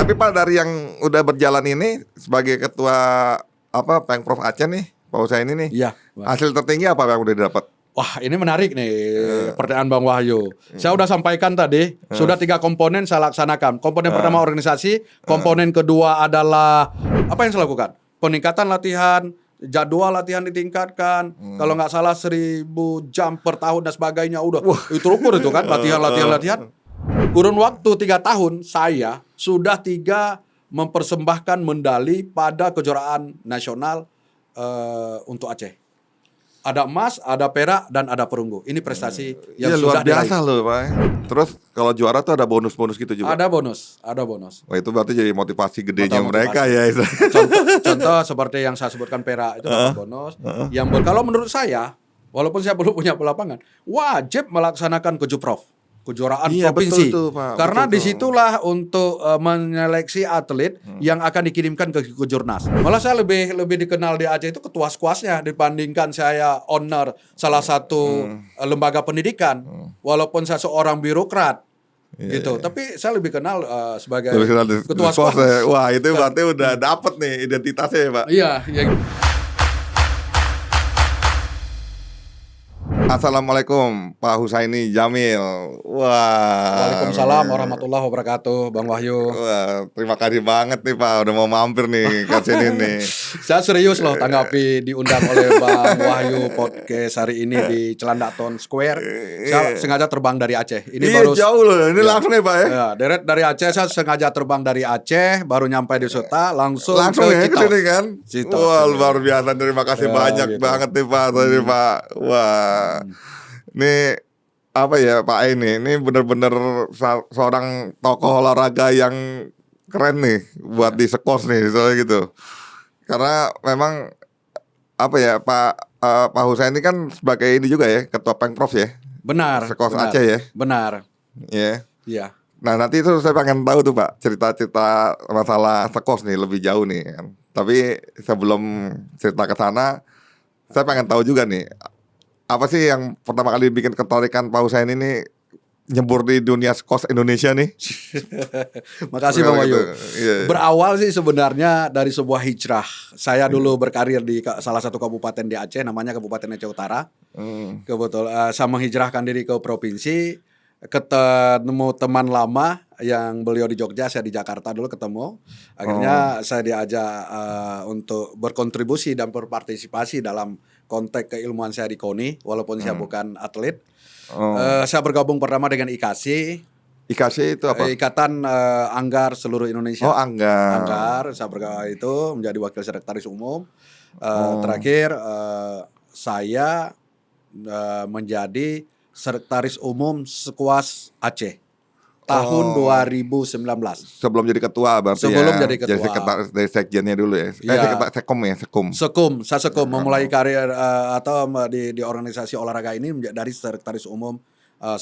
Tapi Pak, dari yang udah berjalan ini sebagai ketua Pemprov Aceh nih, Pak Husaini nih, Iya, Bang. hasil tertinggi apa yang udah didapat? Wah, ini menarik nih pertanyaan Bang Wahyu. Saya udah sampaikan tadi, sudah 3 komponen saya laksanakan. Komponen pertama organisasi, komponen kedua adalah apa yang saya lakukan? Peningkatan latihan, jadwal latihan ditingkatkan. Kalau nggak salah 1000 jam per tahun dan sebagainya. Udah, itu ukur itu kan, latihan. Kurun waktu 3 tahun, saya sudah 3 mempersembahkan medali pada kejuaraan nasional untuk Aceh. Ada emas, ada perak, dan ada perunggu. Ini prestasi yang Iya, sudah luar biasa diraih. loh Pak. Terus kalau juara tuh ada bonus-bonus gitu juga. Ada bonus. Wah, itu berarti jadi motivasi gedenya Motivasi. mereka ya. Contoh seperti yang saya sebutkan perak itu dapat bonus. Kalau menurut saya, walaupun saya belum punya lapangan, wajib melaksanakan kejuprov, kejuaraan Iya, provinsi. betul tuh, Pak. Karena Betul tuh. disitulah untuk menyeleksi atlet yang akan dikirimkan ke Kejurnas. Malah saya lebih dikenal di Aceh itu ketua skuasnya dibandingkan saya owner salah satu lembaga pendidikan. Walaupun saya seorang birokrat. Gitu. Tapi saya lebih kenal sebagai ketua skuas. skuas. Wah, itu berarti udah dapet nih identitasnya ya Pak. Iya. Assalamualaikum Pak Husaini Jamil. Wah. Waalaikumsalam warahmatullahi wabarakatuh, Bang Wahyu. Wah, terima kasih banget nih Pak udah mau mampir nih ke sini nih. Saya serius loh tanggapi diundang oleh Bang Wahyu podcast hari ini di Celandaton Square. Saya sengaja terbang dari Aceh. Ini baru jauh loh. Ini langsung nih Pak ya. Ya, deret dari Aceh, saya sengaja terbang dari Aceh, baru nyampe di Suta, langsung ya ke Citau. sini kan. Citau. Wah, luar biasa. Terima kasih banyak gitu. banget nih Pak tadi Pak. Wah. Ini apa ya Pak ini benar-benar seorang tokoh olahraga yang keren nih buat di Sekos nih soalnya gitu. Karena memang apa ya Pak Husaini kan sebagai ini juga ya ketua Pemprov ya. Benar. Sekos Aceh ya. Benar. Iya. Iya. Nah nanti itu saya pengen tahu tuh Pak cerita-cerita masalah Sekos nih lebih jauh nih kan. Tapi sebelum cerita ke sana, saya pengen tahu juga nih apa sih yang pertama kali bikin ketertarikan Pak Husaini ini nyebur di dunia Sekos Indonesia nih? Makasih Bang Wahyu. Iya. Berawal sih sebenarnya dari sebuah hijrah. Saya dulu berkarir di salah satu kabupaten di Aceh, namanya Kabupaten Aceh Utara. Kebetulan saya menghijrahkan diri ke provinsi, ketemu teman lama yang beliau di Jogja, saya di Jakarta dulu ketemu. Akhirnya saya diajak untuk berkontribusi dan berpartisipasi dalam konteks keilmuan saya di KONI, walaupun saya bukan atlet. Saya bergabung pertama dengan IKASI. IKASI itu apa? Ikatan Anggar Seluruh Indonesia. Oh, Anggar. Anggar, saya bergabung itu menjadi wakil sekretaris umum. Terakhir saya menjadi sekretaris umum Skuas Aceh tahun 2019. Sebelum jadi ketua berarti Sebelum ya. jadi ketua. Jadi sekretaris dari sekjennya dulu ya. Sekom. Saya sekum memulai karir atau di organisasi olahraga ini dari sekretaris umum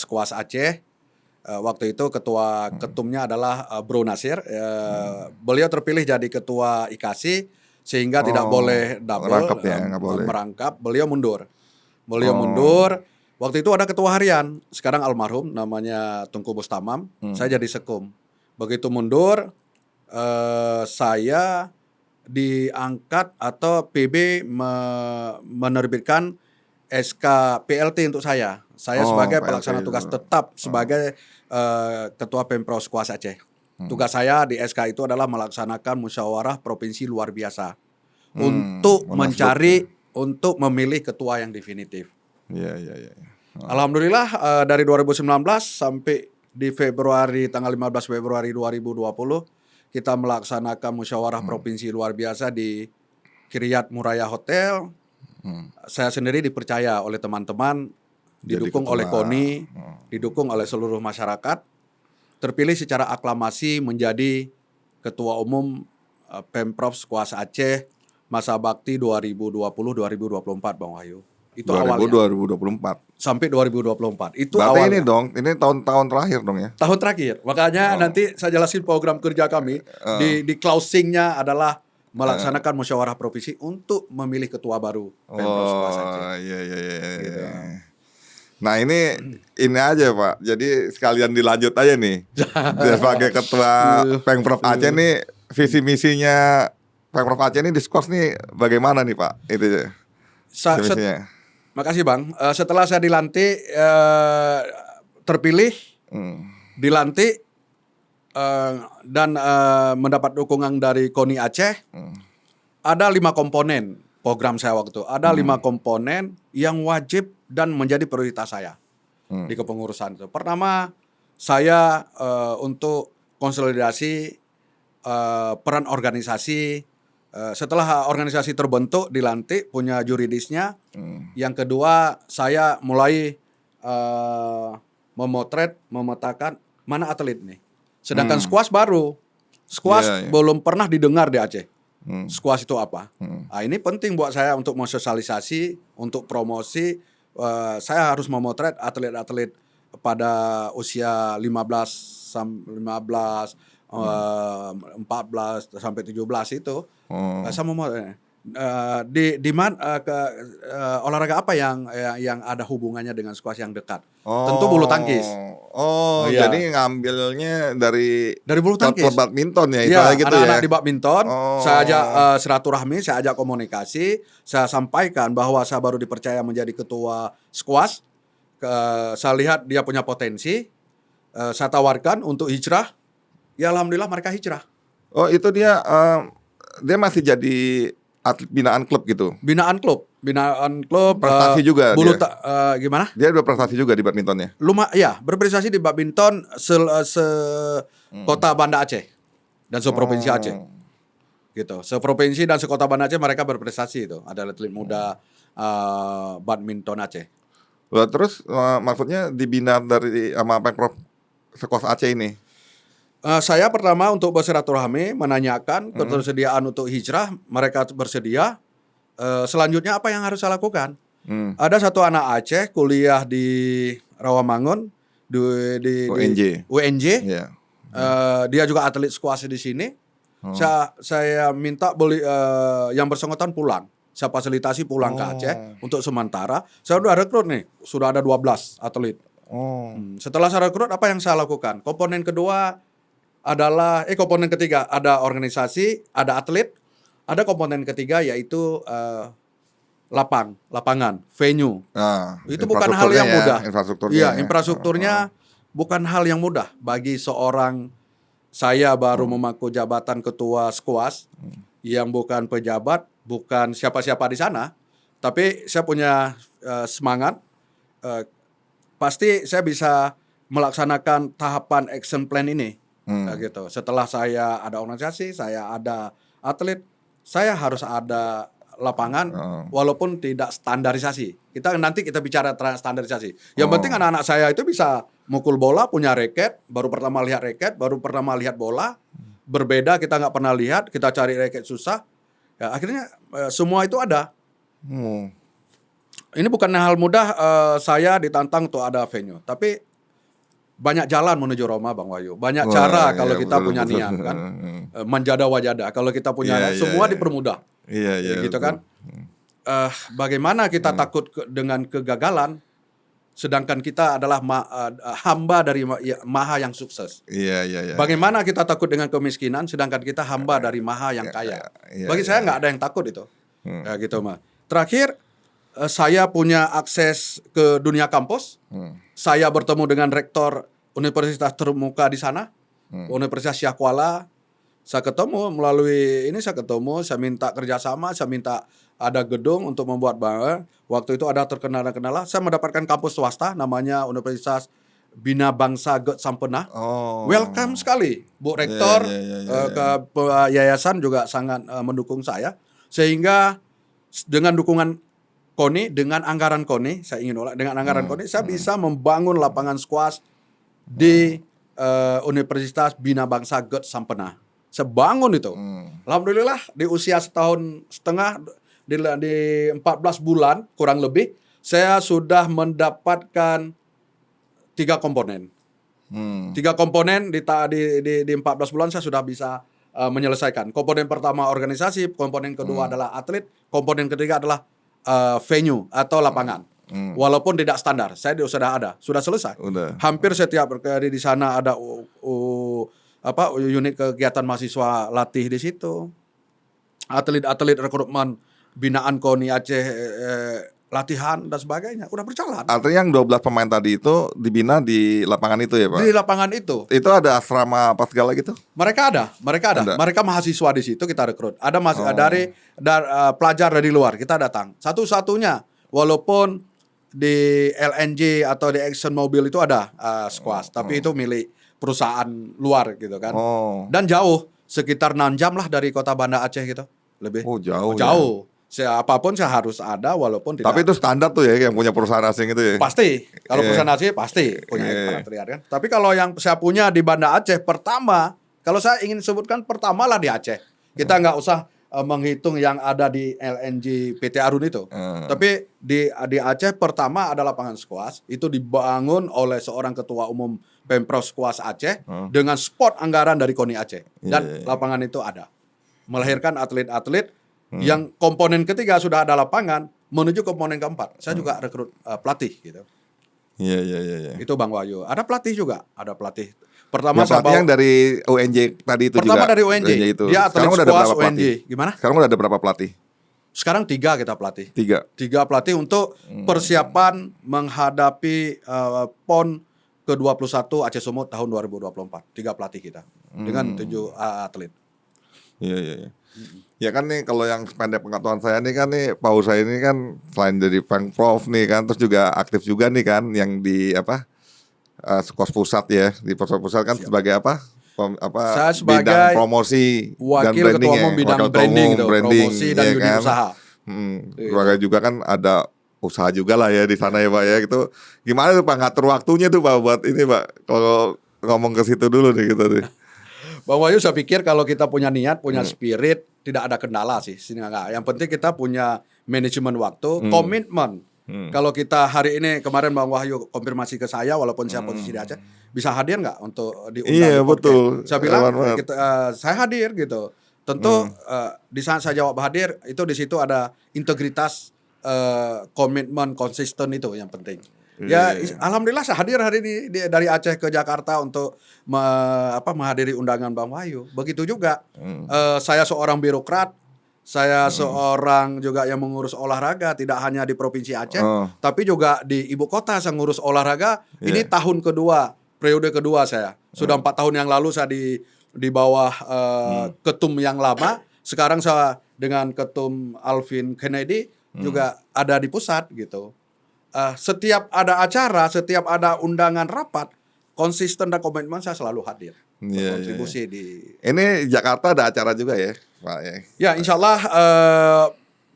Skuas Aceh. Waktu itu ketumnya adalah Bro Nasir. Beliau terpilih jadi ketua IKASI sehingga tidak boleh double merangkap. Beliau mundur. Waktu itu ada ketua harian, sekarang almarhum namanya Tunku Bustamam. Saya jadi sekum. Begitu mundur, saya diangkat atau PB menerbitkan SK PLT untuk saya. Saya sebagai pelaksana tugas tetap sebagai ketua Pemprov Skuas Aceh. Tugas saya di SK itu adalah melaksanakan musyawarah provinsi luar biasa untuk untuk memilih ketua yang definitif. Iya. Alhamdulillah dari 2019 sampai di tanggal 15 Februari 2020 kita melaksanakan musyawarah provinsi luar biasa di Kiryat Muraya Hotel. Saya sendiri dipercaya oleh teman-teman, didukung oleh KONI, didukung oleh seluruh masyarakat, terpilih secara aklamasi menjadi ketua umum Pemprov Skuas Aceh masa bakti 2020-2024 Bang Wahyu. Itu 2024 sampai 2024. Itu berarti awalnya. ini dong, ini tahun terakhir dong ya. Tahun terakhir. Makanya nanti saya jelasin program kerja kami di closingnya adalah melaksanakan musyawarah provinsi untuk memilih ketua baru Pemprov Skuas Aceh. Iya. Gitu. Nah ini aja Pak. Jadi sekalian dilanjut aja nih. Dia sebagai ketua Pemprov Aceh nih, visi misinya Pemprov Aceh ini diskors nih bagaimana nih Pak? Itu ya. Visi misinya. Makasih Bang. Setelah saya dilantik, terpilih, dilantik, dan mendapat dukungan dari KONI Aceh, ada 5 komponen program saya waktu itu. Ada 5 komponen yang wajib dan menjadi prioritas saya di kepengurusan itu. Pertama, saya untuk konsolidasi peran organisasi. Setelah organisasi terbentuk, dilantik, punya juridisnya. Yang kedua, saya mulai memetakan mana atlet nih. Sedangkan squash baru. Squash belum pernah didengar di Aceh. Squash itu apa? Nah, ini penting buat saya untuk mensosialisasi, untuk promosi. Saya harus memotret atlet-atlet pada usia 15, 14 sampai 17 itu. Saya memotret di mana olahraga apa yang ada hubungannya dengan squash yang dekat? Tentu bulu tangkis. Iya. Jadi ngambilnya dari bulu tangkis. klub badminton ya, Iya, gitu anak-anak ya. di badminton, saya ajak silaturahmi, saya ajak komunikasi, saya sampaikan bahwa saya baru dipercaya menjadi ketua squash. Saya lihat dia punya potensi, saya tawarkan untuk hijrah. Ya alhamdulillah mereka hijrah. Oh itu dia masih jadi atlet binaan klub gitu. Binaan klub. Prestasi juga bulu dia. Gimana? Dia udah prestasi juga di badmintonnya. Ya, berprestasi di badminton kota Banda Aceh dan seprovinsi Aceh. Gitu. Seprovinsi dan sekota Banda Aceh mereka berprestasi itu. Ada atlet muda badminton Aceh. Lah terus maksudnya dibina dari sama Pemprov Sekos Aceh ini. Saya pertama untuk bersilaturahmi, menanyakan ketersediaan untuk hijrah, mereka bersedia. Selanjutnya apa yang harus saya lakukan? Ada satu anak Aceh kuliah di Rawamangun di UNJ. Yeah. Dia juga atlet squash di sini. Saya minta yang bersangkutan pulang. Saya fasilitasi pulang ke Aceh untuk sementara. Saya sudah rekrut nih, sudah ada 12 atlet. Setelah saya rekrut, apa yang saya lakukan? Komponen ketiga ada organisasi, ada atlet, ada komponen ketiga yaitu lapangan, venue. Itu bukan hal yang mudah. Infrastrukturnya bukan hal yang mudah bagi seorang saya baru memaku jabatan ketua squash yang bukan pejabat, bukan siapa-siapa di sana, tapi saya punya semangat. Pasti saya bisa melaksanakan tahapan action plan ini. Gitu. Setelah saya ada organisasi, saya ada atlet, saya harus ada lapangan walaupun tidak standarisasi. Nanti kita bicara standarisasi. Yang penting anak-anak saya itu bisa mukul bola, punya raket, baru pertama lihat raket, baru pertama lihat bola. Berbeda, kita nggak pernah lihat, kita cari raket susah. Ya, akhirnya semua itu ada. Ini bukan hal mudah, saya ditantang untuk ada venue. Tapi banyak jalan menuju Roma, Bang Wahyu. Banyak cara kalau kita punya niat kan. Manjada wajada. Kalau kita punya niat, semua dipermudah. Iya, gitu kan. Bagaimana kita takut dengan kegagalan, sedangkan kita adalah hamba dari Maha yang sukses. Iya. Bagaimana kita takut dengan kemiskinan, sedangkan kita hamba dari Maha yang kaya. Bagi saya nggak ada yang takut itu. Gitu mah. Terakhir, saya punya akses ke dunia kampus. Saya bertemu dengan rektor universitas termuka di sana, Universitas Syah Kuala. Saya ketemu saya minta kerjasama, saya minta ada gedung untuk membuat bangunan. Waktu itu ada terkenal-kenal. Saya mendapatkan kampus swasta namanya Universitas Bina Bangsa God Sampena. Welcome sekali, Bu Rektor. Ke yayasan juga sangat mendukung saya. Sehingga dengan dukungan KONI, dengan anggaran KONI, saya bisa membangun lapangan squash di Universitas Bina Bangsa God Sampena. Sebangun itu. Alhamdulillah di usia setahun setengah, di 14 bulan kurang lebih, saya sudah mendapatkan 3 komponen. 3 komponen di 14 bulan saya sudah bisa menyelesaikan. Komponen pertama organisasi, komponen kedua adalah atlet, komponen ketiga adalah venue atau lapangan. Walaupun tidak standar, saya sudah ada, sudah selesai. Udah. Hampir setiap di sana ada unit kegiatan mahasiswa latih di situ. Atlet-atlet rekrutmen binaan KONI Aceh, latihan dan sebagainya udah berjalan. Artinya yang 12 pemain tadi itu dibina di lapangan itu ya, Pak? Di lapangan itu. Itu ada asrama apa segala gitu? Mereka ada. Ada. Mereka mahasiswa di situ kita rekrut. Ada dari pelajar dari luar kita datang. Satu-satunya walaupun di LNG atau di Exxon Mobil itu ada squash, tapi itu milik perusahaan luar gitu kan. Dan jauh, sekitar 6 jam lah dari kota Banda Aceh gitu. Lebih. Oh, jauh. Jauh. Apapun saya harus ada walaupun tidak. Tapi itu standar tuh ya yang punya perusahaan asing itu ya. Pasti. Kalau perusahaan asing pasti punya ekspatriat kan. Tapi kalau yang saya punya di Banda Aceh pertama, kalau saya ingin sebutkan pertama lah di Aceh. Kita nggak usah menghitung yang ada di LNG PT Arun itu. Tapi di Aceh pertama ada lapangan squash, itu dibangun oleh seorang ketua umum Pemprov Squash Aceh dengan spot anggaran dari KONI Aceh. Dan lapangan itu ada. Melahirkan atlet-atlet yang komponen ketiga sudah ada lapangan menuju komponen keempat. Saya juga rekrut pelatih gitu. Iya. Itu Bang Wahyu. Ada pelatih juga, ada pelatih. Pertama ya, pelatih yang dari UNJ tadi itu pertama juga. dari UNJ. Itu. Dia atlet sekarang udah ada squash berapa UNJ. pelatih? Gimana? Sekarang udah ada berapa pelatih? Sekarang 3 kita pelatih. 3 pelatih untuk persiapan menghadapi PON ke-21 Aceh Sumut tahun 2024. 3 pelatih kita dengan 7 atlet. Iya. Ya kan nih kalau yang pendek pengetahuan saya nih kan nih Paul saya ini kan selain dari Pemprov nih kan terus juga aktif juga nih kan yang di squash pusat ya di pusat kan sebagai Saya sebagai bidang promosi dan wakil branding ketua umum bidang branding, gitu, promosi dan ya unit kan? usaha. Sebagai juga kan ada usaha juga lah ya di sana ya Pak ya gitu. Gimana tuh Pak ngatur waktunya tuh Pak buat ini Pak kalau ngomong ke situ dulu nih gitu deh. Bang Wahyu, saya pikir kalau kita punya niat, punya spirit, tidak ada kendala sih. Yang penting kita punya manajemen waktu, komitmen. Kalau kita hari ini, kemarin Bang Wahyu konfirmasi ke saya, walaupun saya posisi di Aceh, bisa hadir nggak untuk diundang? Iya betul. Saya bilang, saya hadir gitu. Tentu di saat saya jawab hadir, itu di situ ada integritas, komitmen, konsisten itu yang penting. Ya, alhamdulillah saya hadir hari ini dari Aceh ke Jakarta untuk menghadiri undangan Bang Wahyu. Begitu juga saya seorang birokrat, saya seorang juga yang mengurus olahraga tidak hanya di Provinsi Aceh, tapi juga di ibu kota saya ngurus olahraga. Ini tahun kedua, periode kedua saya. Sudah 4 tahun yang lalu saya di bawah ketum yang lama. Sekarang saya dengan ketum Alvin Kennedy juga ada di pusat gitu. Setiap ada acara, setiap ada undangan rapat, konsisten dan komitmen saya selalu hadir. Kontribusi di. Ini Jakarta ada acara juga ya, Pak ya. Ya, insya Allah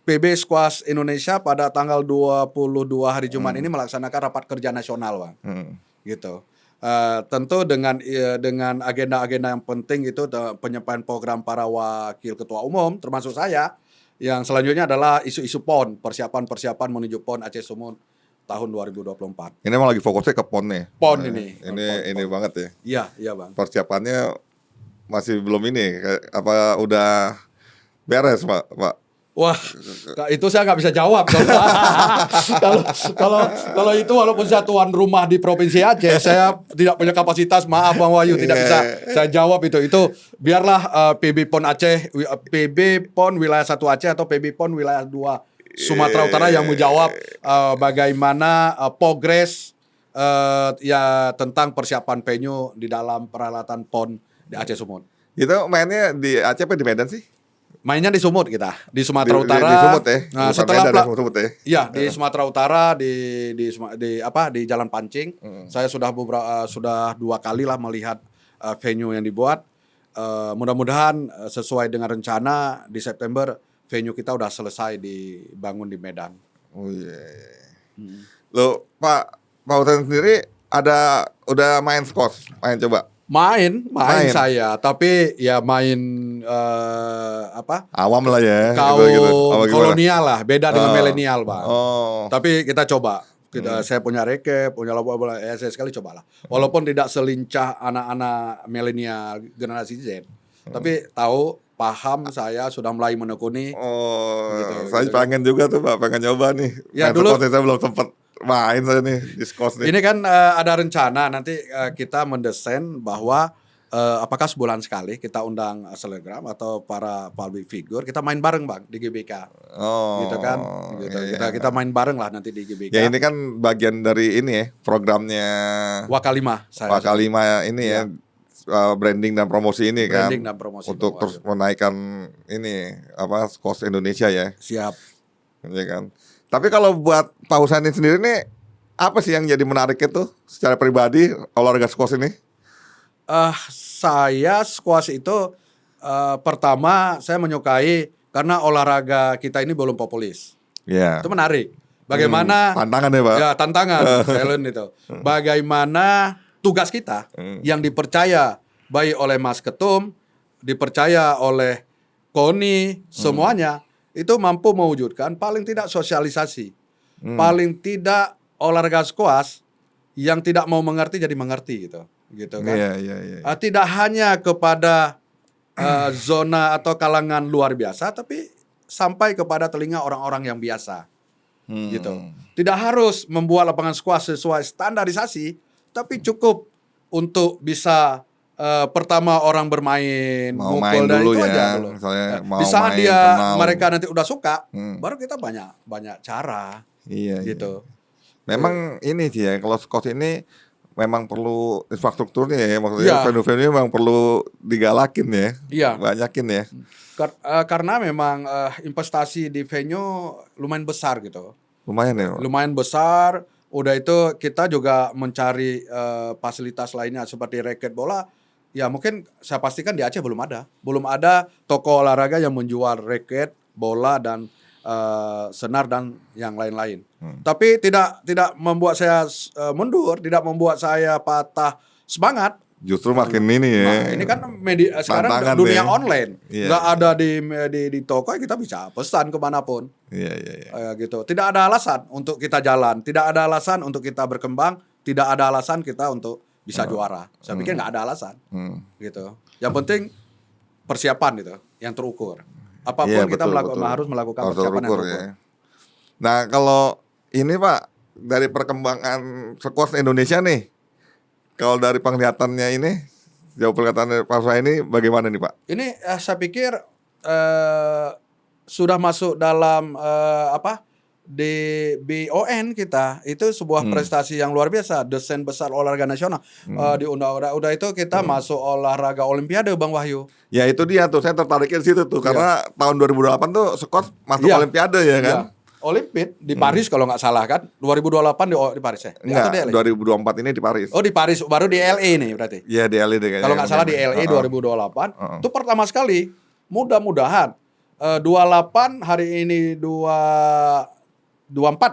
PB Squash Indonesia pada tanggal 22 hari Jumat ini melaksanakan rapat kerja nasional, Bang. Gitu. Tentu dengan agenda-agenda yang penting itu penyampaian program para wakil ketua umum termasuk saya. Yang selanjutnya adalah isu-isu PON, persiapan menuju PON Aceh Sumut tahun 2024. Ini emang lagi fokusnya ke PON nih. PON ini. Ini banget ya. Iya Bang. Persiapannya masih belum ini. Apa udah beres Pak? Wah, itu saya nggak bisa jawab. Kalau itu walaupun saya tuan rumah di Provinsi Aceh, saya tidak punya kapasitas. Maaf Bang Wahyu, tidak bisa saya jawab itu. Itu biarlah PB PON Aceh, PB PON wilayah 1 Aceh atau PB PON wilayah 2 Sumatera Utara yang menjawab bagaimana progres ya tentang persiapan venue di dalam peralatan PON di Aceh Sumut. Itu mainnya di Aceh apa di Medan sih? Mainnya di Sumut kita, di Sumatera Utara. Di Sumut ya. Nah, setelah Sumut ya. Iya, di Sumatera Utara di Jalan Pancing. Saya sudah 2 kali lah melihat venue yang dibuat. Mudah-mudahan sesuai dengan rencana di September venue kita udah selesai dibangun di Medan. Oh iya. Loh, Pak Husen sendiri udah main squash, coba? Main saya, tapi ya main awam lah ya. Kaum gitu. kolonial lah, beda dengan milenial, Bang. Tapi kita coba. Saya punya reke, punya bola, saya sekali cobalah. Walaupun tidak selincah anak-anak milenial generasi Z, tapi paham saya sudah mulai menekuni. Saya pengen juga tuh Pak, pengen nyoba nih. Ya dulu saya belum sempet. main saya nih di squash nih. Ini kan ada rencana nanti kita mendesain bahwa apakah sebulan sekali kita undang selegram atau para public figure kita main bareng Bang di GBK. Oh, Gitu kan. Gitu. iya. Kita main bareng lah nanti di GBK. Ya ini kan bagian dari ini ya programnya Wakalima saya. Wakalima ini ya, branding dan promosi ini kan, Branding dan promosi untuk Bang terus Wahyu. menaikkan ini apa squash Indonesia ya, Siap. ya kan. Tapi kalau buat Pak Husaini sendiri nih, apa sih yang jadi menarik itu secara pribadi olahraga squash ini? Saya squash itu pertama saya menyukai karena olahraga kita ini belum populis. Ya. Itu menarik. Bagaimana Tantangan ya Pak? ya tantangan challenge itu. Bagaimana tugas kita yang dipercaya baik oleh Mas Ketum, dipercaya oleh KONI, semuanya itu mampu mewujudkan paling tidak sosialisasi. Paling tidak olahraga squash yang tidak mau mengerti jadi mengerti gitu. Gitu kan. Iya. Tidak hanya kepada zona atau kalangan luar biasa tapi sampai kepada telinga orang-orang yang biasa. Gitu. Tidak harus membuat lapangan squash sesuai standarisasi, tapi cukup untuk bisa pertama orang bermain, Mau mukul main dan dulu itu ya, aja dulu. misalnya mau Di saat main, dia kenal. mereka nanti udah suka, baru kita banyak cara Iya. gitu. Memang ini sih ya, kalau squash ini memang perlu infrastrukturnya ya, maksudnya Iya. venue-venue memang perlu digalakin ya, Iya. banyakin ya. Karena memang investasi di venue lumayan besar gitu. Lumayan ya Pak? Lumayan besar. Udah itu kita juga mencari fasilitas lainnya seperti raket bola. Ya mungkin saya pastikan di Aceh belum ada toko olahraga yang menjual raket, bola dan senar dan yang lain-lain. Tapi tidak membuat saya mundur, tidak membuat saya patah semangat. Justru makin ini ya. Nah, ini kan media sekarang Tantangan dunia ya. online, Iya, nggak ada di toko, kita bisa pesan kemanapun. Iya. Gitu. Tidak ada alasan untuk kita jalan, tidak ada alasan untuk kita berkembang, tidak ada alasan kita untuk bisa juara. Saya pikir nggak ada alasan, gitu. Yang penting persiapan gitu, yang terukur. Apapun Iya, kita betul. harus melakukan Harus persiapan yang terukur terukur. ya. Nah kalau ini Pak, dari perkembangan squash Indonesia nih, kalau dari penglihatannya ini, jauh penglihatan dari Pak Husaini bagaimana nih Pak? Ini saya pikir sudah masuk dalam di BON kita itu sebuah prestasi yang luar biasa, desain besar olahraga nasional. Di undang-undang udah itu kita masuk olahraga olimpiade Bang Wahyu. Ya itu dia tuh, saya tertariknya di situ tuh, karena tahun 2008 tuh squash masuk Iya. olimpiade ya kan? Ya, Olimpik di Paris kalau nggak salah kan 2028 di Paris ya? Enggak, Atau di LA? 2024 ini di Paris. Oh di Paris baru di LA nih berarti. Iya di LED kayaknya. Kalau nggak salah di LA 2028 itu pertama sekali. Mudah-mudahan 28 hari ini 24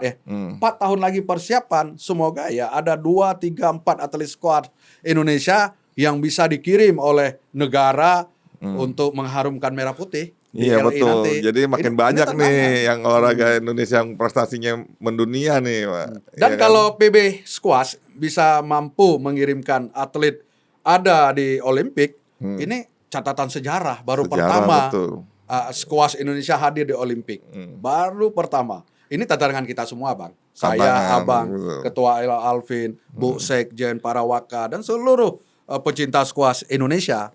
ya. 4 tahun lagi persiapan. Semoga ya ada 2, 3, 4 atlet squad Indonesia yang bisa dikirim oleh negara untuk mengharumkan merah putih. Di Iya LA betul. nanti. Jadi makin Ini banyak nih tantangan. yang olahraga Indonesia yang prestasinya mendunia nih, Pak. Dan Iya kan? kalau PB Squash bisa mampu mengirimkan atlet ada di Olimpik, ini catatan sejarah baru Sejarah, pertama betul. squash Indonesia hadir di Olimpik. Baru pertama. Ini tantangan kita semua, Bang. Saya, Tantangan, Abang, betul. Ketua Alvin, Bu Sekjen, para waka dan seluruh pecinta squash Indonesia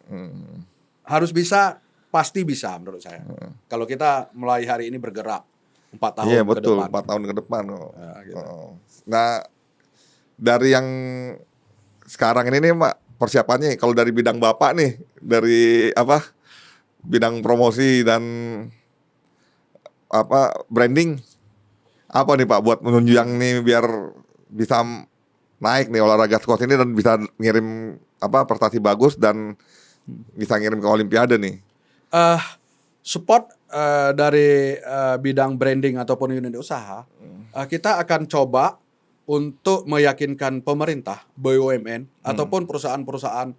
harus bisa, pasti bisa menurut saya. Kalau kita mulai hari ini bergerak 4 tahun Iya ke betul, depan. 4 tahun ke depan kok. gitu. Nah, dari yang sekarang ini nih, Pak, persiapannya kalau dari bidang Bapak nih, dari apa? Bidang promosi dan apa branding. Apa nih Pak buat menunjang nih biar bisa naik nih olahraga squash ini dan bisa ngirim apa prestasi bagus dan bisa ngirim ke Olimpiade nih. Support dari bidang branding ataupun unit usaha, kita akan coba untuk meyakinkan pemerintah, BUMN ataupun perusahaan-perusahaan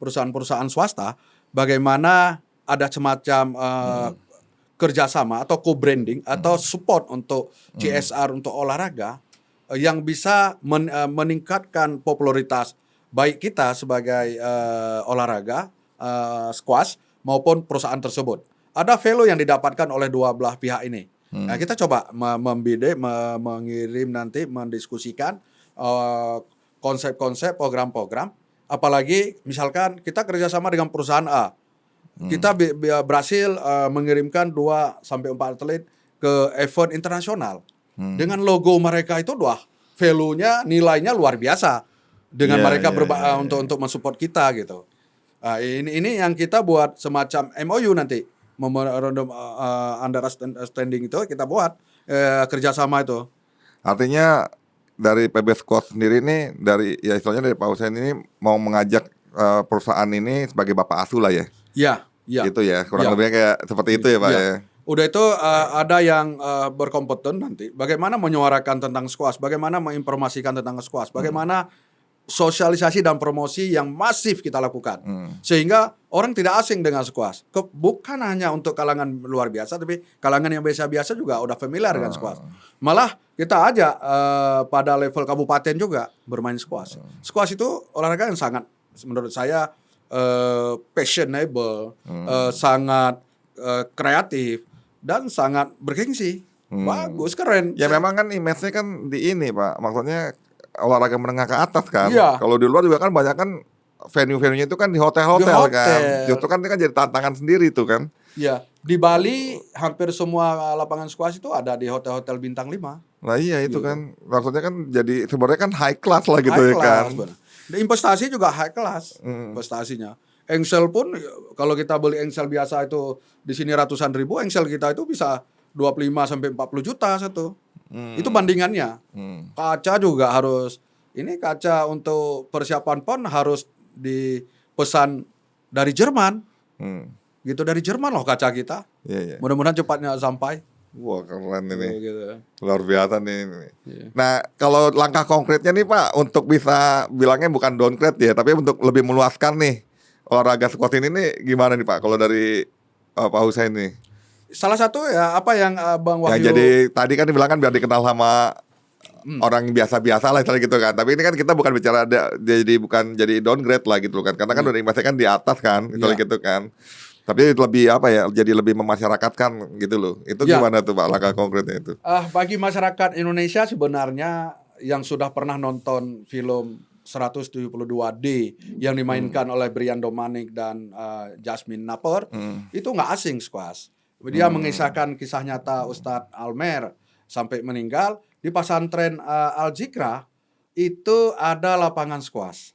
perusahaan-perusahaan swasta, bagaimana ada semacam kerjasama atau co-branding atau support untuk CSR untuk olahraga yang bisa meningkatkan popularitas baik kita sebagai olahraga squash maupun perusahaan tersebut. Ada value yang didapatkan oleh dua belah pihak ini. Nah, kita coba mengirim nanti mendiskusikan konsep-konsep program-program. Apalagi misalkan kita kerjasama dengan perusahaan A, kita berhasil mengirimkan 2 sampai 4 atlet ke event internasional. Dengan logo mereka itu value-nya, nilainya luar biasa. Dengan mereka untuk mensupport kita gitu. Nah, ini yang kita buat semacam MOU nanti, memorandum understanding itu kita buat kerjasama itu. Artinya dari PB Squad sendiri nih, dari ya istilahnya dari Pak Hussein ini mau mengajak perusahaan ini sebagai bapak asuh lah ya. Iya, iya. Gitu ya, kurang lebihnya kayak seperti itu ya Pak ya. Udah itu ada yang berkompeten nanti bagaimana menyuarakan tentang squash, bagaimana menginformasikan tentang squash, bagaimana sosialisasi dan promosi yang masif kita lakukan. Sehingga orang tidak asing dengan squash. Bukan hanya untuk kalangan luar biasa, tapi kalangan yang biasa-biasa juga udah familiar dengan squash. Malah kita ajak pada level kabupaten juga bermain squash. Squash itu olahraga yang sangat, menurut saya, fashionable, sangat kreatif, dan sangat bergengsi. Bagus, keren. Ya memang kan image-nya kan di ini Pak, maksudnya olahraga menengah ke atas kan. Iya. Kalau di luar juga kan banyak kan venue-venuenya itu kan di hotel-hotel kan. Justru kan ini kan jadi tantangan sendiri tuh kan. Ya, di Bali hampir semua lapangan squash itu ada di hotel-hotel bintang 5. Nah iya itu kan, maksudnya kan jadi sebenarnya kan high class lah gitu High ya class, kan. benar. Dan investasi juga high class investasinya. Engsel pun kalau kita beli engsel biasa itu di sini ratusan ribu, engsel kita itu bisa 25 sampai 40 juta satu. Itu bandingannya. Kaca juga harus, ini kaca untuk persiapan PON harus dipesan dari Jerman. Gitu, dari Jerman loh kaca kita. Iya. Mudah-mudahan cepatnya sampai. Wah keren ini. Gitu. Luar biasa nih. Nah kalau langkah konkretnya nih Pak, untuk bisa bilangnya bukan downgrade ya, tapi untuk lebih meluaskan nih olahraga squash ini nih gimana nih Pak? Kalau dari Pak Hussein nih. Salah satu ya apa yang Bang Wahyu. Ya jadi tadi kan dibilang kan biar dikenal sama orang biasa-biasa lah gitu kan. Tapi ini kan kita bukan bicara jadi bukan jadi downgrade lah gitu kan. Karena kan udah investasi kan di atas kan, gitu kan. Tapi lebih apa ya? Jadi lebih memasyarakatkan gitu loh. Itu gimana tuh Pak langkah konkretnya itu? Bagi masyarakat Indonesia sebenarnya yang sudah pernah nonton film 172D yang dimainkan oleh Brian Domanic dan Jasmine Napper, itu nggak asing squash. Dia mengisahkan kisah nyata Ustadz Almer sampai meninggal di pesantren Al-Zikra. Itu ada lapangan squash,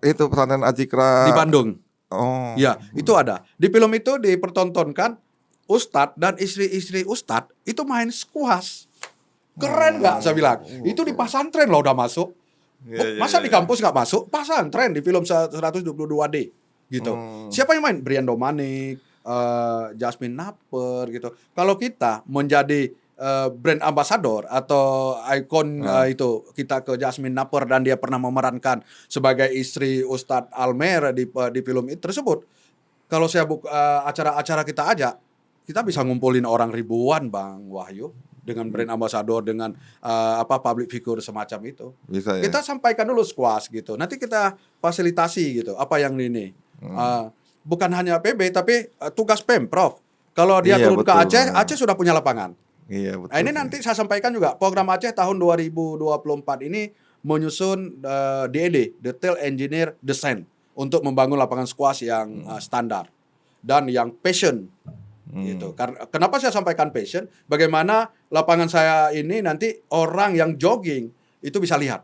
Itu pesantren Al-Zikra di Bandung. Oh. Ya, itu ada. Di film itu dipertontonkan Ustadz dan istri-istri Ustadz itu main squash. Keren nggak? Saya bilang. Itu di pesantren loh udah masuk. Masa di kampus nggak masuk? Pesantren di film 122D gitu. Siapa yang main? Brian Domanic, Jasmine Napper gitu. Kalau kita menjadi brand ambassador atau ikon itu kita ke Jasmine Napper dan dia pernah memerankan sebagai istri Ustadz Almer di film itu tersebut. Kalau saya acara-acara kita ajak, kita bisa ngumpulin orang ribuan Bang Wahyu dengan brand ambassador, dengan public figure semacam itu. Bisa, ya? Kita sampaikan dulu squash gitu. Nanti kita fasilitasi gitu. Apa yang ini? Bukan hanya PB tapi tugas Pemprov. Kalau dia turun ke Aceh, Aceh sudah punya lapangan. Iya, betul. Nah, ini nanti saya sampaikan juga program Aceh tahun 2024 ini menyusun DED, Detail Engineer Design, untuk membangun lapangan squash yang standar dan yang passion. Gitu. Kenapa saya sampaikan passion? Bagaimana lapangan saya ini nanti orang yang jogging itu bisa lihat.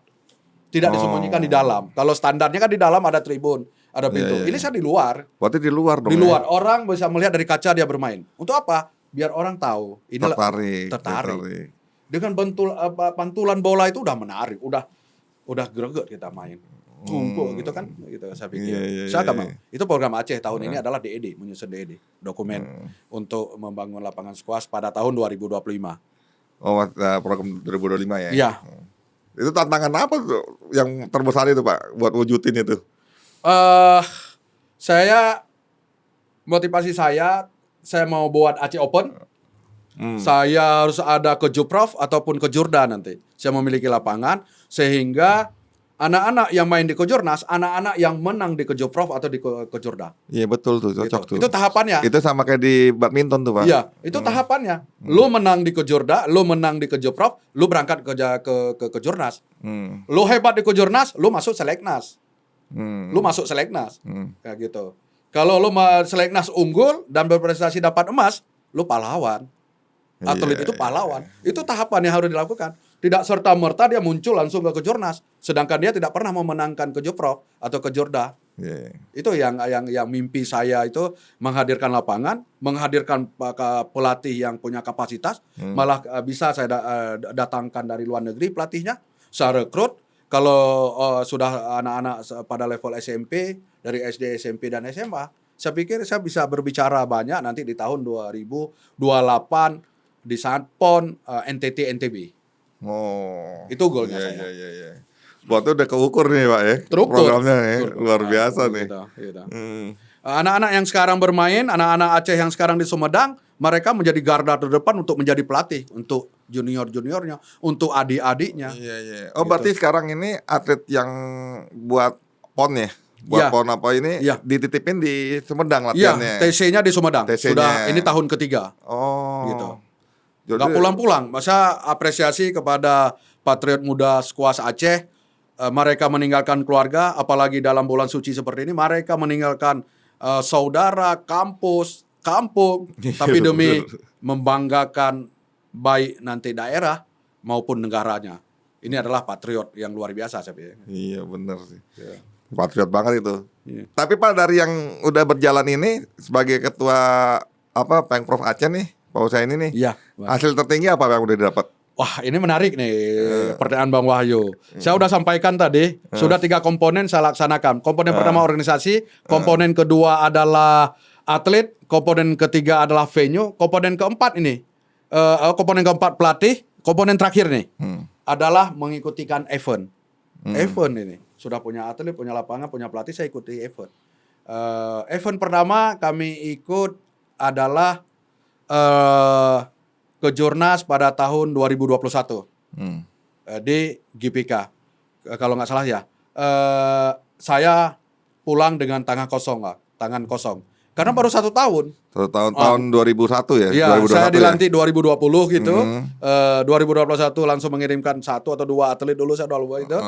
Tidak disembunyikan di dalam. Kalau standarnya kan di dalam ada tribun, ada pintu. Ini saya di luar. Berarti di luar dong. Di luar. Orang bisa melihat dari kaca dia bermain. Untuk apa? Biar orang tahu. Ini tertarik. Dengan pantulan bola itu udah menarik. Udah greget kita main. Kumpul gitu kan, gitu saya pikir. Saya mau. Itu program Aceh tahun ini adalah DED, menyusun DED, dokumen untuk membangun lapangan squash pada tahun 2025. Oh, program 2025 ya? Iya. Itu tantangan apa tuh yang terbesar itu Pak buat wujudin itu? Motivasi saya mau buat Aceh Open. Saya harus ada ke Juprov ataupun ke Jordan nanti. Saya memiliki lapangan sehingga Anak-anak yang main di Kejurnas, anak-anak yang menang di Kejurprov atau di Kejurda. Iya betul tuh, cocok Gitu. tuh. Itu tahapannya. Itu sama kayak di badminton tuh, Pak. Iya, itu tahapannya. Lu menang di Kejurda, lu menang di Kejurprov, lu berangkat ke Kejurnas. Hmm. Lu hebat di Kejurnas, lu masuk seleknas. Hmm. Lu masuk seleknas. Hmm. Kayak gitu. Kalau lu seleknas unggul dan berprestasi dapat emas, lu pahlawan. Atlet itu pahlawan. Itu tahapan yang harus dilakukan. Tidak serta-merta dia muncul langsung ke Kejurnas, sedangkan dia tidak pernah memenangkan Kejurprov atau Kejurda. Iya. Itu yang mimpi saya itu menghadirkan lapangan, menghadirkan pelatih yang punya kapasitas, malah bisa saya datangkan dari luar negeri pelatihnya, saya rekrut. Kalau sudah anak-anak pada level SMP, dari SD, SMP dan SMA, saya pikir saya bisa berbicara banyak nanti di tahun 2028 di saat PON NTT NTB. Oh. Itu goalnya Iya, saya. Iya. Buat itu udah keukur nih, Pak ya. Terukur. Programnya ya. Terukur. Luar biasa nih. Gitu. Hmm. Anak-anak yang sekarang bermain, anak-anak Aceh yang sekarang di Sumedang, mereka menjadi garda terdepan untuk menjadi pelatih untuk junior-juniornya, untuk adik-adiknya. Iya. Oh, berarti sekarang ini atlet yang buat PON ya? Iya. Buat PON apa ini Iya. dititipin di Sumedang Iya, latihannya. TC-nya di Sumedang. TC-nya. Sudah ini tahun ketiga. Oh. Gitu. Jadi, Nggak pulang-pulang. Masa apresiasi kepada Patriot Muda Squash Aceh. Mereka meninggalkan keluarga, apalagi dalam bulan suci seperti ini, mereka meninggalkan saudara, kampus, kampung, tapi demi membanggakan baik nanti daerah maupun negaranya. Ini adalah patriot yang luar biasa saya pikir. Iya benar sih. Ya. Patriot banget itu. Iya. Tapi Pak, dari yang udah berjalan ini sebagai ketua Pemprov Aceh nih, Pak Husaini nih, Iya, Bang. hasil tertinggi apa yang udah didapat? Wah, ini menarik nih pertanyaan Bang Wahyu. Saya udah sampaikan tadi, sudah 3 komponen saya laksanakan. Komponen pertama organisasi, komponen kedua adalah atlet, komponen ketiga adalah venue, komponen keempat ini, komponen keempat pelatih, komponen terakhir nih adalah mengikutikan event. Event ini sudah punya atlet, punya lapangan, punya pelatih, saya ikuti event. Event pertama kami ikut adalah Kejurnas pada tahun 2021 di GPK. Kalau nggak salah ya, saya pulang dengan tangan kosong lah, tangan kosong. Karena baru 1 tahun. Tahun 2001 ya? Iya, 2021 saya ya? dilantik 2020 gitu. 2021 langsung mengirimkan 1 atau 2 atlet dulu, saya udah lupa itu.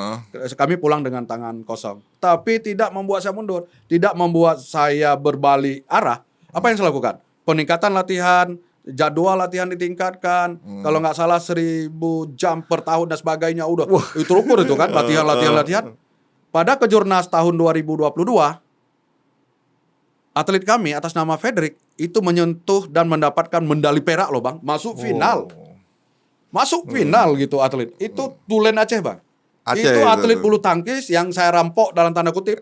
Kami pulang dengan tangan kosong. Tapi tidak membuat saya mundur, tidak membuat saya berbalik arah. Apa yang saya lakukan? Peningkatan latihan, jadwal latihan ditingkatkan. Kalau nggak salah 1000 jam per tahun dan sebagainya. Udah, itu ukur itu kan, latihan. Pada Kejurnas tahun 2022, atlet kami atas nama Frederick itu menyentuh dan mendapatkan medali perak loh Bang. Masuk final. Masuk final gitu atlet. Itu Tulen Aceh Bang. Aceh itu atlet itu. bulu tangkis yang saya rampok dalam tanda kutip.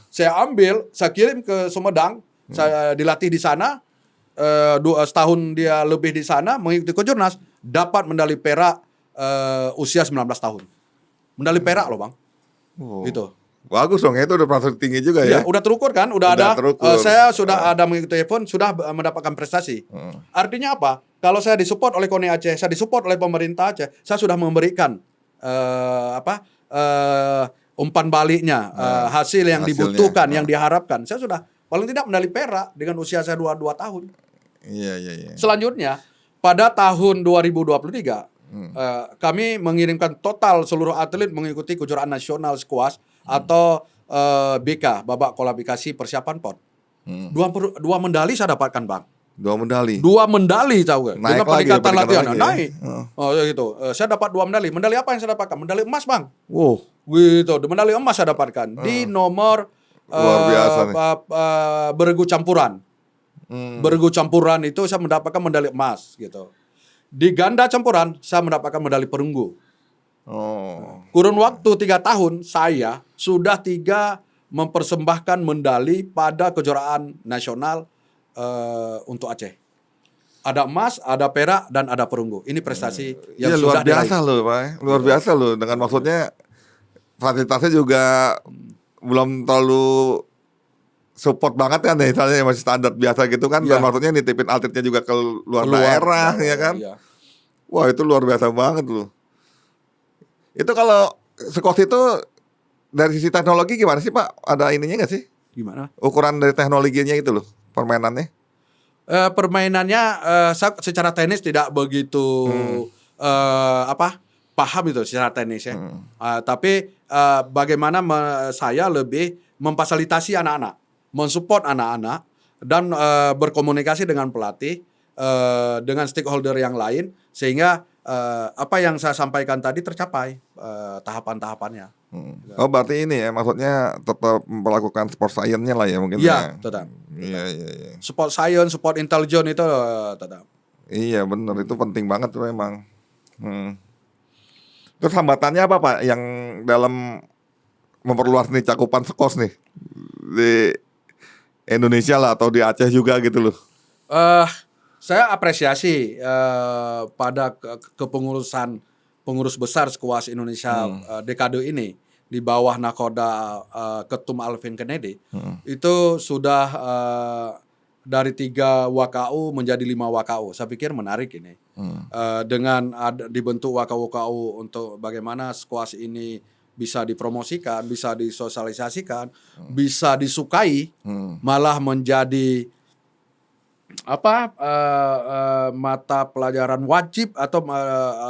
Saya ambil, saya kirim ke Sumedang. Saya dilatih di sana. Setahun dia lebih di sana mengikuti Kejurnas. Dapat medali perak usia 19 tahun. Medali perak loh Bang. Gitu. Bagus dong, itu udah prestasi tinggi juga Ya, ya. udah terukur kan? Udah ada. terukur. Saya sudah ada mengikuti event, sudah mendapatkan prestasi. Artinya apa? Kalau saya disupport oleh KONI Aceh, saya disupport oleh pemerintah Aceh, saya sudah memberikan umpan baliknya, hasil yang hasilnya. dibutuhkan, yang diharapkan. Saya sudah paling tidak medali perak dengan usia saya 22 tahun. Iya. Selanjutnya, pada tahun 2023, kami mengirimkan total seluruh atlet mengikuti kejuaraan nasional squash atau BK, babak kualifikasi persiapan PON. 2 medali saya dapatkan Bang. 2 medali. 2 medali tahu gak? Dengan Naik lagi peningkatan ya, latihan. lagi ya? Naik. Oh gitu. Saya dapat 2 medali. Medali apa yang saya dapatkan? Medali emas Bang. Wow. Gitu. Medali emas saya dapatkan di nomor Luar biasa nih. bergu campuran. Bergu campuran itu saya mendapatkan medali emas gitu. Di ganda campuran saya mendapatkan medali perunggu. Kurun waktu 3 tahun saya sudah 3 mempersembahkan medali pada kejuaraan nasional untuk Aceh. Ada emas, ada perak, dan ada perunggu. Ini prestasi yang sudah luar biasa diraih. loh Pak. Luar biasa loh. Dengan maksudnya fasilitasnya juga belum terlalu support banget kan ya, misalnya masih standar biasa gitu kan. Iya. Dan maksudnya nitipin atletnya juga ke luar daerah ya kan. Iya. Wah itu luar biasa banget loh. Itu kalau squash itu dari sisi teknologi gimana sih Pak? Ada ininya nggak sih? Gimana? Ukuran dari teknologinya gitu loh, permainannya. Permainannya saya secara teknis tidak begitu paham itu secara teknis ya. Tapi bagaimana saya lebih memfasilitasi anak-anak, mensupport anak-anak dan berkomunikasi dengan pelatih, dengan stakeholder yang lain sehingga apa yang saya sampaikan tadi tercapai tahapan-tahapannya. Oh berarti ini ya, maksudnya tetap melakukan sport science-nya lah ya mungkin Iya, ya. tetap. Iya, iya, iya. Support science, support intelligence itu tetap. Iya benar, itu penting banget tuh memang. Terus hambatannya apa Pak yang dalam memperluas nih cakupan skos nih di Indonesia lah atau di Aceh juga gitu loh. Saya apresiasi pada kepengurusan pengurus besar skuas Indonesia dekade ini di bawah nakoda Ketum Alvin Kennedy itu sudah dari 3 WKU menjadi 5 WKU. Saya pikir menarik ini. Dengan dibentuk WKU untuk bagaimana skuas ini bisa dipromosikan, bisa disosialisasikan, bisa disukai, malah menjadi mata pelajaran wajib atau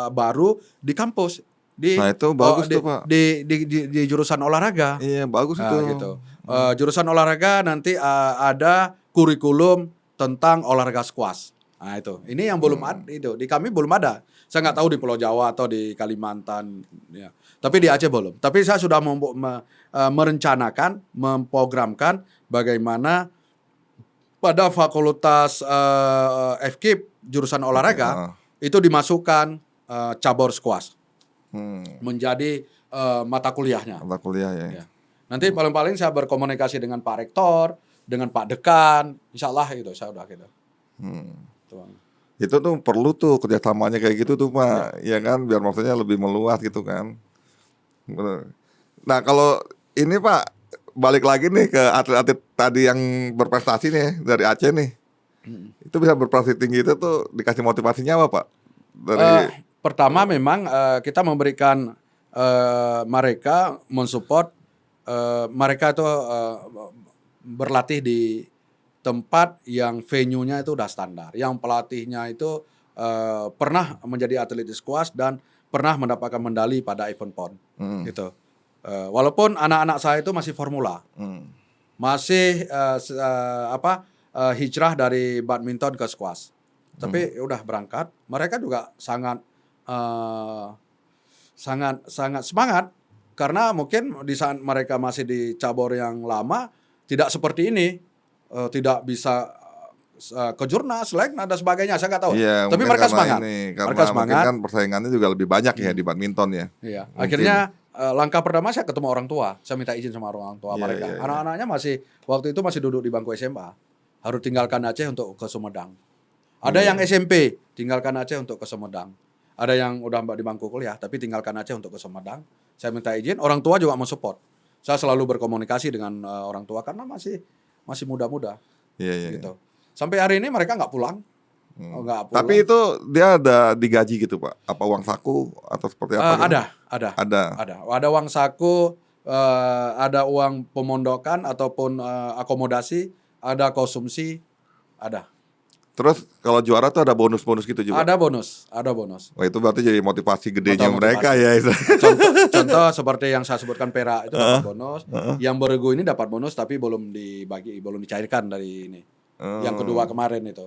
baru di kampus Nah itu bagus tuh Pak. di jurusan olahraga. Iya bagus itu. Gitu. Jurusan olahraga nanti ada kurikulum tentang olahraga skuas. Nah itu, ini yang belum ada itu di kami belum ada. Saya nggak tahu di Pulau Jawa atau di Kalimantan, ya. Tapi di Aceh belum. Tapi saya sudah merencanakan, memprogramkan bagaimana pada fakultas FKIP jurusan olahraga itu dimasukkan cabur skuas menjadi mata kuliahnya. Mata kuliah ya. Nanti paling-paling saya berkomunikasi dengan Pak Rektor, dengan Pak Dekan, insya Allah gitu, saya udah gitu. Itu tuh perlu tuh kerjasamanya kayak gitu tuh Pak, ya kan, biar maksudnya lebih meluas gitu kan. Nah kalau ini Pak, balik lagi nih ke atlet-atlet tadi yang berprestasi nih dari Aceh nih, itu bisa berprestasi tinggi itu tuh dikasih motivasinya apa Pak? Pertama memang kita memberikan mereka mensupport mereka itu berlatih di tempat yang venue-nya itu udah standar, yang pelatihnya itu pernah menjadi atlet di skuas dan pernah mendapatkan medali pada event PON gitu. Walaupun anak-anak saya itu masih formula, masih hijrah dari badminton ke skuas, tapi udah berangkat. Mereka juga sangat semangat karena mungkin di saat mereka masih di cabur yang lama tidak seperti ini, tidak bisa ke jurnas, selek dan sebagainya. Saya nggak tahu. Iya, tapi mereka semangat. Karena mereka semangat. Kan persaingannya juga lebih banyak ya di badminton ya. Iya. Akhirnya langkah pertama saya ketemu orang tua. Saya minta izin sama orang tua mereka. Anak-anaknya masih waktu itu masih duduk di bangku SMA. Harus tinggalkan Aceh untuk ke Sumedang. Ada yang SMP tinggalkan Aceh untuk ke Sumedang. Ada yang udah di bangku kuliah tapi tinggalkan Aceh untuk ke Sumedang. Saya minta izin. Orang tua juga mau support. Saya selalu berkomunikasi dengan orang tua karena masih muda-muda. Iya. Gitu. Sampai hari ini mereka nggak pulang. Nggak pulang. Tapi itu dia ada digaji gitu Pak? Apa uang saku atau seperti apa? Ada uang saku, ada uang pemondokan ataupun akomodasi, ada konsumsi, ada. Terus kalau juara tuh ada bonus-bonus gitu juga? Ada bonus. Wah itu berarti jadi motivasi gedenya mereka ya. Contoh seperti yang saya sebutkan Perak itu dapat bonus. Yang Beregu ini dapat bonus tapi belum dicairkan dari ini. Yang kedua kemarin itu.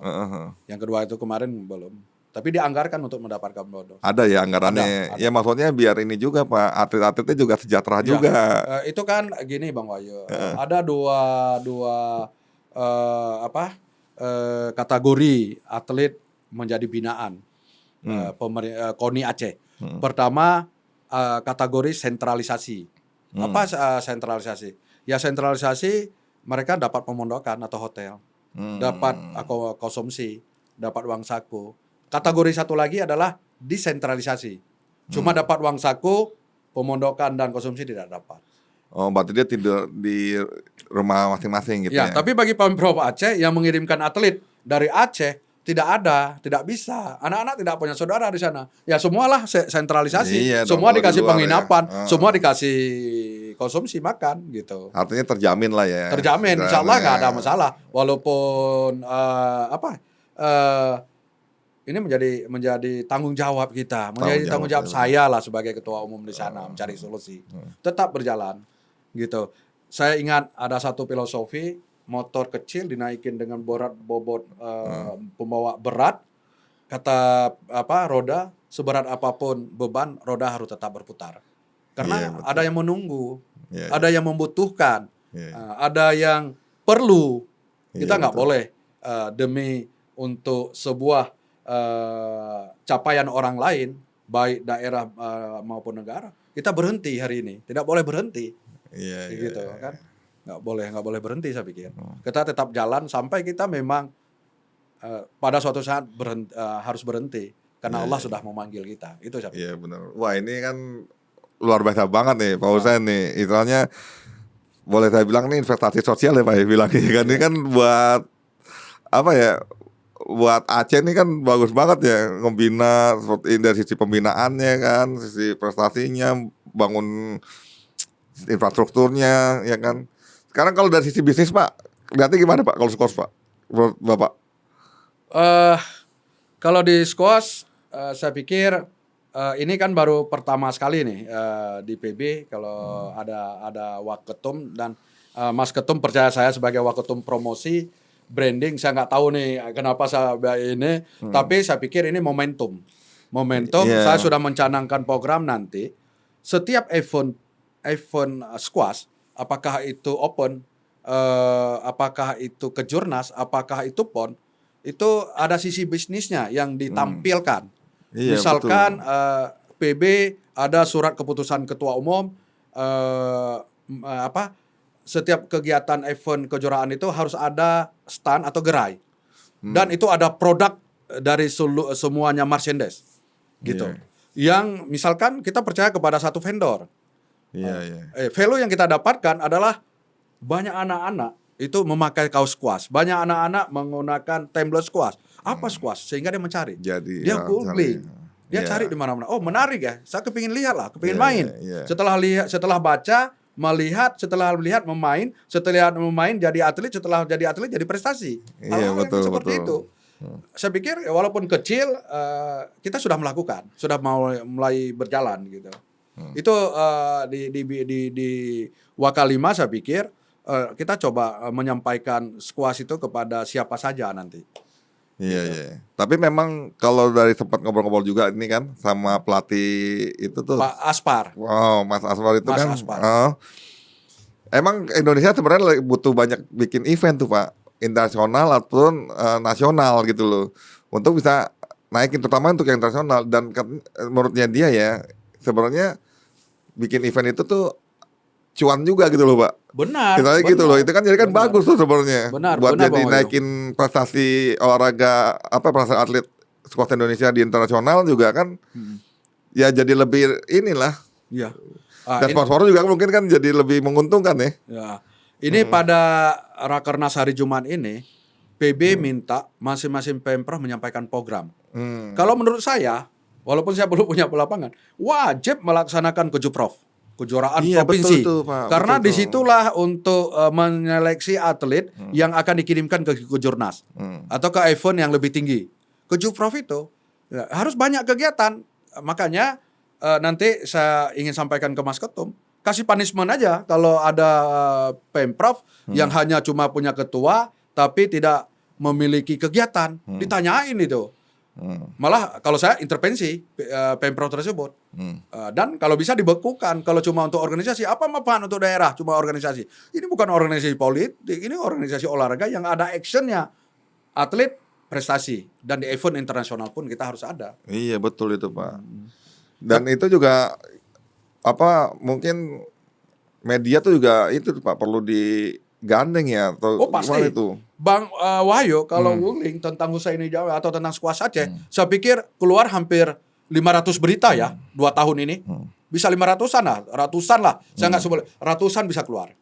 Yang kedua itu kemarin belum. Tapi dianggarkan untuk mendapatkan bonus. Ada ya anggarannya. Ada. Ya maksudnya biar ini juga Pak, atlet-atletnya juga sejahtera juga. Itu kan gini Bang Wahyu. Ada dua kategori atlet menjadi binaan KONI Aceh. Pertama kategori sentralisasi. Apa sentralisasi? Ya sentralisasi mereka dapat pemondokan atau hotel, dapat konsumsi, dapat uang saku. Kategori satu lagi adalah desentralisasi. Cuma dapat uang saku, pemondokan dan konsumsi tidak dapat. Oh, berarti dia tidur di rumah masing-masing gitu ya? Tapi bagi Pemprov Aceh yang mengirimkan atlet dari Aceh tidak bisa. Anak-anak tidak punya saudara di sana. Ya semualah sentralisasi. Iya dong, Semua kalau di dikasih luar ya. penginapan, semua dikasih konsumsi makan gitu. Artinya terjamin lah ya. Terjamin, insya Allah nggak ada Istilahnya. masalah. Walaupun ini menjadi tanggung jawab kita, menjadi tanggung jawab saya lah sebagai ketua umum di sana mencari solusi. Tetap berjalan, gitu. Saya ingat ada satu filosofi, motor kecil dinaikin dengan bobot pembawa berat, kata roda seberat apapun beban, roda harus tetap berputar. Karena Iya, betul. ada yang menunggu, Iya, ada yang membutuhkan, iya. ada yang perlu. Kita Iya, nggak betul. boleh demi untuk sebuah capaian orang lain, baik daerah maupun negara, kita berhenti hari ini. Tidak boleh berhenti, Iya, iya, gitu iya. kan? Nggak boleh berhenti, saya pikir. Kita tetap jalan sampai kita memang pada suatu saat harus berhenti karena Iya, Allah iya. sudah memanggil kita. Itu saya pikir. Iya benar. Wah ini kan luar biasa banget nih Pak Husain nih. Istilahnya boleh saya bilang nih investasi sosial ya Pak ya bilangnya kan. Ini kan buat apa ya? Buat Aceh ini kan bagus banget ya ngebina seperti dari sisi pembinaannya kan, sisi prestasinya, bangun infrastrukturnya ya kan. Sekarang kalau dari sisi bisnis Pak, lihatnya gimana Pak kalau skos Pak? Menurut Bapak? Kalau di squash, saya pikir ini kan baru pertama sekali nih di PB kalau ada Waketum dan Mas Ketum percaya saya sebagai Waketum promosi branding. Saya nggak tahu nih kenapa saya ini, tapi saya pikir ini momentum. Iya. Saya sudah mencanangkan program nanti setiap event squash, apakah itu open, apakah itu kejurnas, apakah itu pon, itu ada sisi bisnisnya yang ditampilkan. Iya, Misalkan PB ada surat keputusan ketua umum, setiap kegiatan event kejuaraan itu harus ada stand atau gerai, dan itu ada produk dari semuanya merchandise, gitu. Iya. Yang misalkan kita percaya kepada satu vendor, Iya, iya. value yang kita dapatkan adalah banyak anak-anak itu memakai kaos squash, banyak anak-anak menggunakan tumbler squash. Apa squash? Sehingga dia mencari. Jadi Dia googling. Dia Iya. cari di mana-mana. Oh, menarik ya. Saya kepingin lihat lah, kepingin Iya, main. iya. Setelah baca, setelah melihat memain, setelah memain jadi atlet, setelah jadi atlet jadi prestasi. Iya, Hal-hal yang betul, seperti betul. itu. Saya pikir ya, walaupun kecil kita sudah melakukan, sudah mulai berjalan gitu. Itu di Wakalima saya pikir kita coba menyampaikan squash itu kepada siapa saja nanti. Iya, iya. Tapi memang kalau dari sempat ngobrol-ngobrol juga ini kan sama pelatih itu tuh. Pak Aspar. Wow, Mas Aswar itu Mas kan. Aspar. Emang Indonesia sebenarnya butuh banyak bikin event tuh Pak, internasional ataupun nasional gitu loh, untuk bisa naikin terutama untuk yang internasional dan menurutnya dia ya sebenarnya bikin event itu tuh cuan juga gitu loh Pak. Benar. Kita gitu loh, itu kan jadi kan Benar. bagus tuh sebenarnya. Benar, Buat benar, jadi Bang Wayu. naikin prestasi olahraga prestasi atlet squash Indonesia di internasional juga kan. Ya jadi lebih inilah. Iya. Dan sponsor juga mungkin kan jadi lebih menguntungkan ya. Ya. Ini pada Rakernas hari Jumat ini PB minta masing-masing Pemprov menyampaikan program. Kalau menurut saya, walaupun saya belum punya lapangan, wajib melaksanakan Kejuprov, kejuaraan Iya, provinsi. betul tuh, Pak. Karena Betul tuh. disitulah untuk menyeleksi atlet yang akan dikirimkan ke Kejurnas atau ke event yang lebih tinggi. Kejuprov itu ya, harus banyak kegiatan. Makanya nanti saya ingin sampaikan ke Mas Ketum, kasih punishment aja kalau ada Pemprov yang hanya cuma punya ketua tapi tidak memiliki kegiatan, ditanyain itu. Malah kalau saya intervensi Pemprov tersebut. Dan kalau bisa dibekukan. Kalau cuma untuk organisasi, apa manfaat untuk daerah cuma organisasi? Ini bukan organisasi politik, ini organisasi olahraga yang ada actionnya. Atlet prestasi, dan di event internasional pun kita harus ada. Iya betul itu Pak. Dan itu juga mungkin media tuh juga itu tuh, Pak perlu digandeng ya atau Oh pasti. gimana itu? Bang Wahyu kalau googling tentang Husaini Jawa atau tentang squash Aceh, saya pikir keluar hampir 500 berita ya 2 tahun ini. Bisa 500-an lah, ratusan lah. Saya nggak sebut ratusan bisa keluar.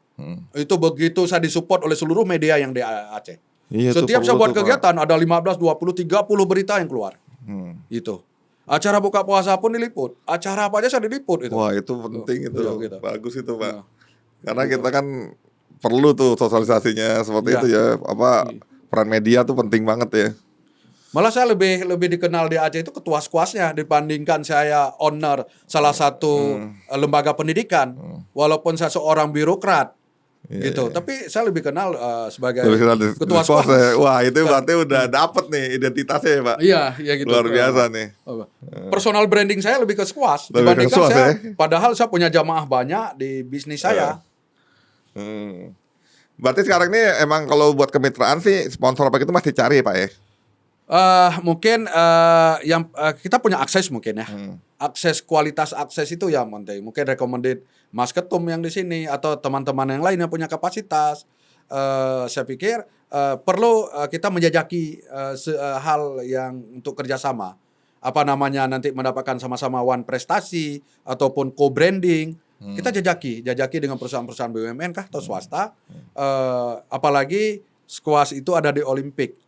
Itu begitu saya disupport oleh seluruh media yang di Aceh. Iya, itu Setiap saya perlu buat tuh, Pak. kegiatan ada 15, 20, 30 berita yang keluar. Itu. Acara buka puasa pun diliput. Acara apa aja saya diliput itu. Wah, itu penting itu. Iya, gitu. Bagus itu, Pak. Iya. Karena kita kan perlu tuh sosialisasinya seperti Iya. itu ya. Peran media tuh penting banget ya. Malah saya lebih dikenal di Aceh itu ketua skuasnya dibandingkan saya owner salah satu lembaga pendidikan. Walaupun saya seorang birokrat. Iya, gitu. iya. Tapi saya lebih kenal sebagai Lebih kenal ketua di skos skuas. ya. Wah, itu berarti udah dapet nih identitasnya ya, Pak. Iya, iya gitu. Luar biasa nih. Personal branding saya lebih ke skuas Lebih ke dibandingkan skuas, saya. ya? Padahal saya punya jamaah banyak di bisnis saya. Berarti sekarang ini emang kalau buat kemitraan sih sponsor apa gitu masih cari, Pak ya? Mungkin yang kita punya akses mungkin ya. Kualitas akses itu yang penting. Mungkin recommended Mas Ketum yang di sini atau teman-teman yang lain yang punya kapasitas. Saya pikir perlu kita menjajaki hal yang untuk kerjasama. Apa namanya nanti mendapatkan sama-sama one prestasi ataupun co-branding. Kita jajaki dengan perusahaan-perusahaan BUMN kah atau swasta. Apalagi squash itu ada di Olimpik,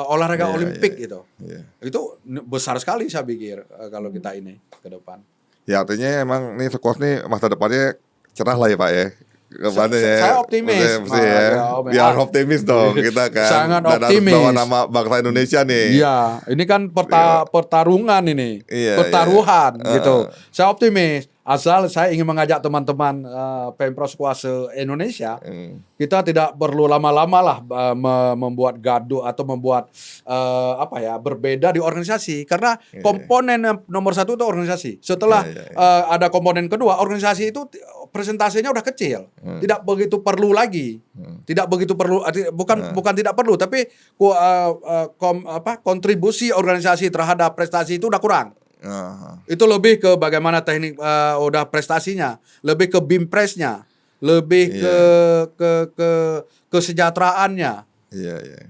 olahraga Iya, Olimpik iya, gitu. iya. Itu besar sekali saya pikir kalau kita ini ke depan. Ya artinya emang nih squash nih masa depannya cerah lah ya, Pak ya. Kedepannya ya. Saya optimis. Mesti ya. Biar optimis dong kita kan. Sangat Dan harus optimis. bawa nama bangsa Indonesia nih. Iya, ini kan pertarungan ini, Iya, pertaruhan iya. gitu. Saya optimis. Asal saya ingin mengajak teman-teman Pemprov Squash Indonesia, kita tidak perlu lama-lama lah membuat gaduh atau membuat berbeda di organisasi. Karena komponen yang nomor satu itu organisasi. Setelah ada komponen kedua, organisasi itu presentasinya udah kecil, tidak begitu perlu lagi, tidak begitu perlu, bukan tidak perlu, tapi kontribusi organisasi terhadap prestasi itu udah kurang. Itu lebih ke bagaimana teknik udah prestasinya, lebih ke BIMPRESnya, lebih ke kesejahteraannya,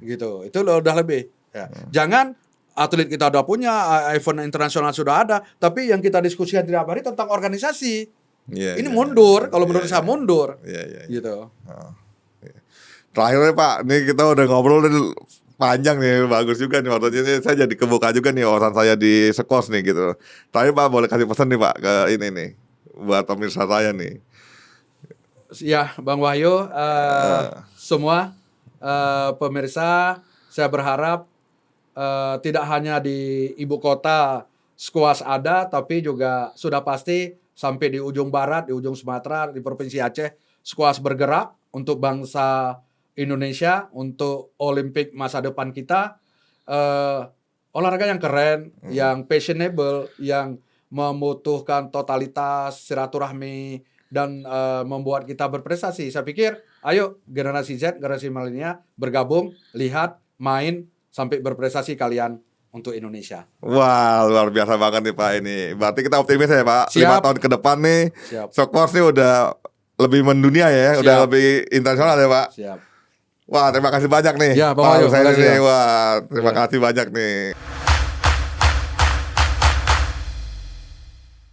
gitu. Itu udah lebih. Ya. Jangan atlet kita udah punya, event internasional sudah ada, tapi yang kita diskusikan tiap hari tentang organisasi. Ini mundur, kalau menurut saya mundur, gitu. Terakhir Pak, nih kita udah ngobrol panjang nih, bagus juga nih waktunya nih. Saya jadi kebuka juga nih wawasan saya di Sekos nih gitu. Tapi Pak boleh kasih pesan nih Pak ke ini nih buat pemirsa saya nih. Ya, Bang Wahyu, semua pemirsa, saya berharap tidak hanya di ibu kota squash ada, tapi juga sudah pasti sampai di ujung barat, di ujung Sumatera, di Provinsi Aceh, squash bergerak untuk bangsa Indonesia, untuk Olimpik masa depan kita. Olahraga yang keren, yang fashionable, yang membutuhkan totalitas, silaturahmi, dan membuat kita berprestasi. Saya pikir, ayo generasi Z, generasi milenial bergabung, lihat, main, sampai berprestasi kalian untuk Indonesia. Wah, luar biasa banget nih Pak ini. Berarti kita optimis ya Pak. Siap. 5 tahun ke depan nih, Siap. Sekos nih udah lebih mendunia ya, Siap. udah lebih internasional ya Pak. Siap. Wah, terima kasih banyak nih. Ya, Bang Pak Wahyu, Husaini makasih nih. ya. Wah, terima kasih banyak nih.